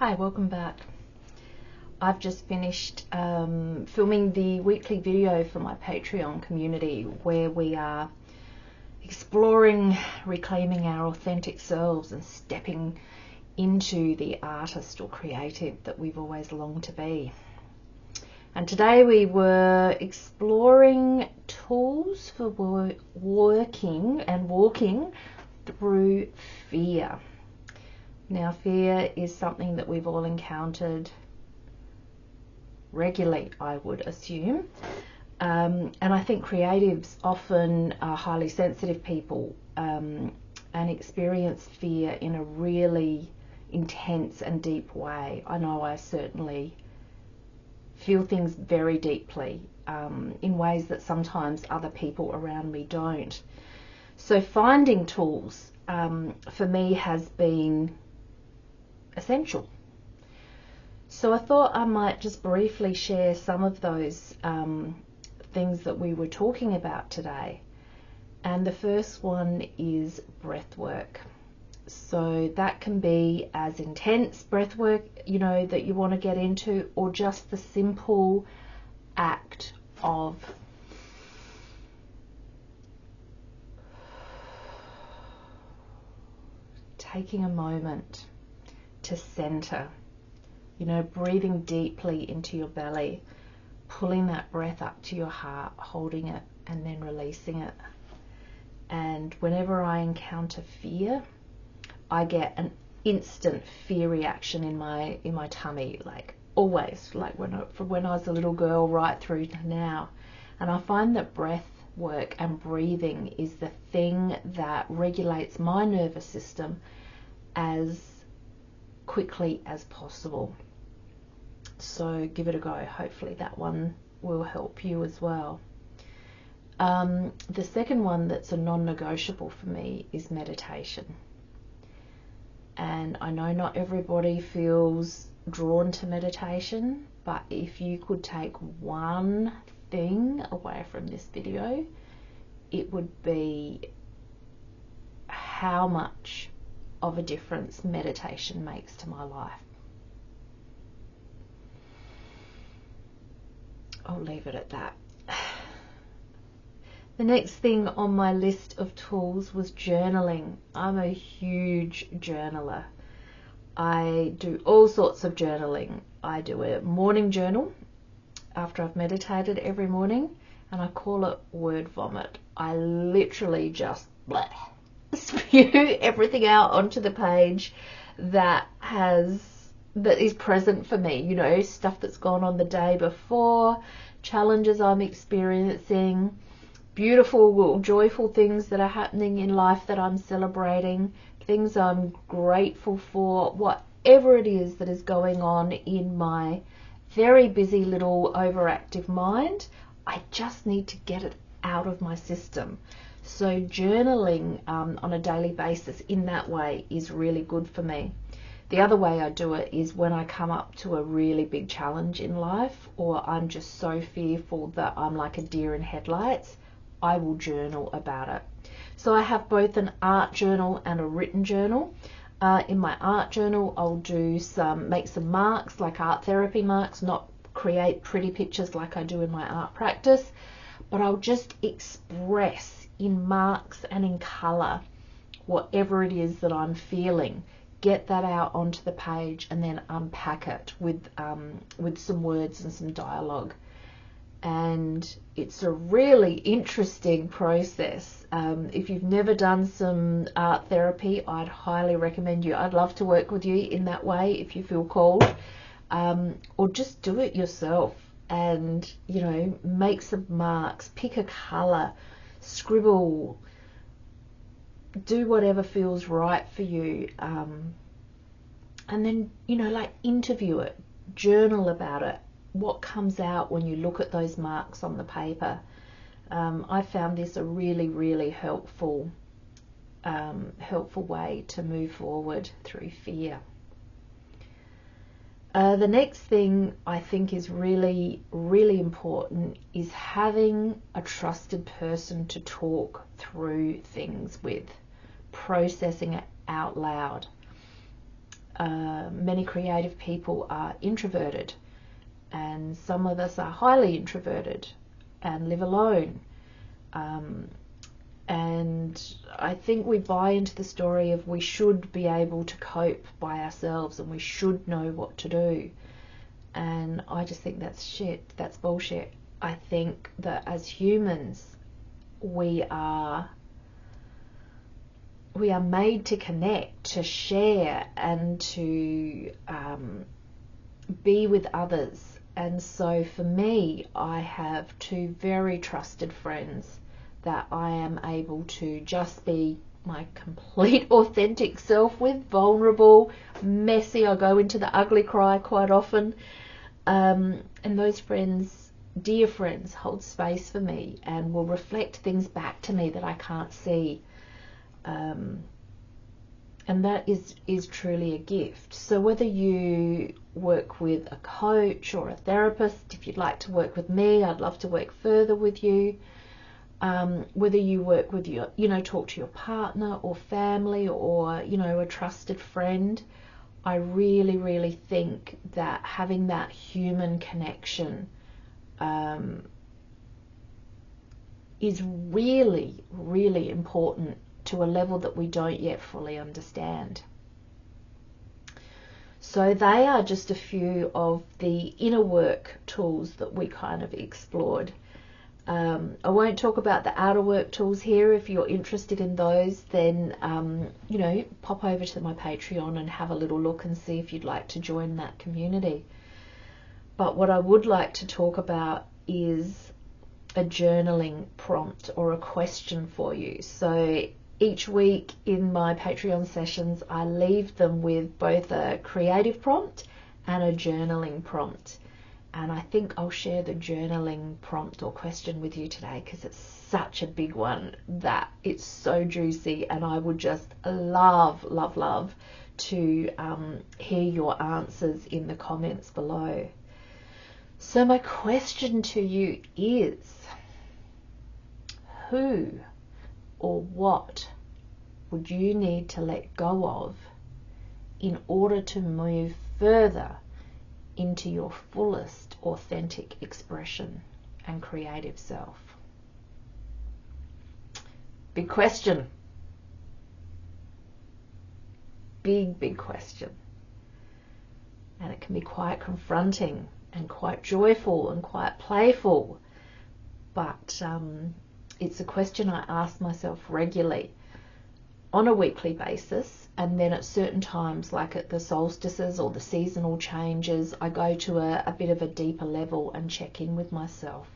Hi, welcome back. I've just finished filming the weekly video for my Patreon community where we are exploring reclaiming our authentic selves and stepping into the artist or creative that we've always longed to be. And today we were exploring tools for working and walking through fear. Now, fear is something that we've all encountered regularly, I would assume. And I think creatives often are highly sensitive people and experience fear in a really intense and deep way. I know I certainly feel things very deeply in ways that sometimes other people around me don't. So finding tools for me has been essential. So I thought I might just briefly share some of those things that we were talking about today. And the first one is breath work. So that can be as intense breath work, you know, that you want to get into, or just the simple act of taking a moment to center, you know, breathing deeply into your belly, pulling that breath up to your heart, holding it and then releasing it. And whenever I encounter fear, I get an instant fear reaction in my tummy, like always, like from when I was a little girl right through to now. And I find that breath work and breathing is the thing that regulates my nervous system as quickly as possible. So give it a go. Hopefully that one will help you as well. The second one that's a non-negotiable for me is meditation. And I know not everybody feels drawn to meditation, but if you could take one thing away from this video, it would be how much of a difference meditation makes to my life. I'll leave it at that. The next thing on my list of tools was journaling. I'm a huge journaler. I do all sorts of journaling. I do a morning journal after I've meditated every morning, and I call it word vomit. I literally just spew everything out onto the page that is present for me, you know, stuff that's gone on the day before, challenges I'm experiencing, beautiful, joyful things that are happening in life that I'm celebrating, things I'm grateful for, whatever it is that is going on in my very busy little overactive mind. I just need to get it out of my system. So journaling on a daily basis in that way is really good for me. The other way I do it is when I come up to a really big challenge in life, or I'm just so fearful that I'm like a deer in headlights, I will journal about it. So I have both an art journal and a written journal. In my art journal, I'll make some marks, like art therapy marks, not create pretty pictures like I do in my art practice, but I'll just express in marks and in color whatever it is that I'm feeling. Get that out onto the page and then unpack it with some words and some dialogue. And it's a really interesting process. If you've never done some art therapy, I'd highly recommend you. I'd love to work with you in that way if you feel called, or just do it yourself and, you know, make some marks, pick a color, scribble, do whatever feels right for you, and then, you know, like interview it, journal about it, what comes out when you look at those marks on the paper. I found this a really, really helpful way to move forward through fear. The next thing I think is really, really important is having a trusted person to talk through things with, processing it out loud. many creative people are introverted, and some of us are highly introverted and live alone. And I think we buy into the story of we should be able to cope by ourselves and we should know what to do. And I just think that's shit. That's bullshit. I think that as humans, we are made to connect, to share, and to be with others. And so for me, I have two very trusted friends that I am able to just be my complete authentic self with, vulnerable, messy. I go into the ugly cry quite often. And those friends, dear friends, hold space for me and will reflect things back to me that I can't see. And that is truly a gift. So whether you work with a coach or a therapist, if you'd like to work with me, I'd love to work further with you. Whether you work with your, talk to your partner or family or, a trusted friend, I really, really think that having that human connection is really, really important to a level that we don't yet fully understand. So they are just a few of the inner work tools that we kind of explored. I won't talk about the outer work tools here. If you're interested in those, then pop over to my Patreon and have a little look and see if you'd like to join that community. But what I would like to talk about is a journaling prompt or a question for you. So each week in my Patreon sessions, I leave them with both a creative prompt and a journaling prompt. And I think I'll share the journaling prompt or question with you today because it's such a big one that it's so juicy, and I would just love, love, love to hear your answers in the comments below. So my question to you is, who or what would you need to let go of in order to move further into your fullest authentic expression and creative self? Big question. Big question. And it can be quite confronting and quite joyful and quite playful. But it's a question I ask myself regularly on a weekly basis. And then at certain times, like at the solstices or the seasonal changes, I go to a bit of a deeper level and check in with myself.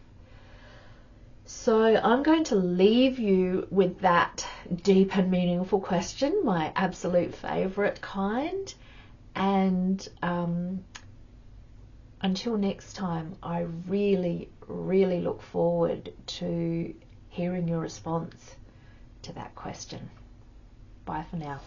So I'm going to leave you with that deep and meaningful question, my absolute favourite kind. And until next time, I really, really look forward to hearing your response to that question. Bye for now.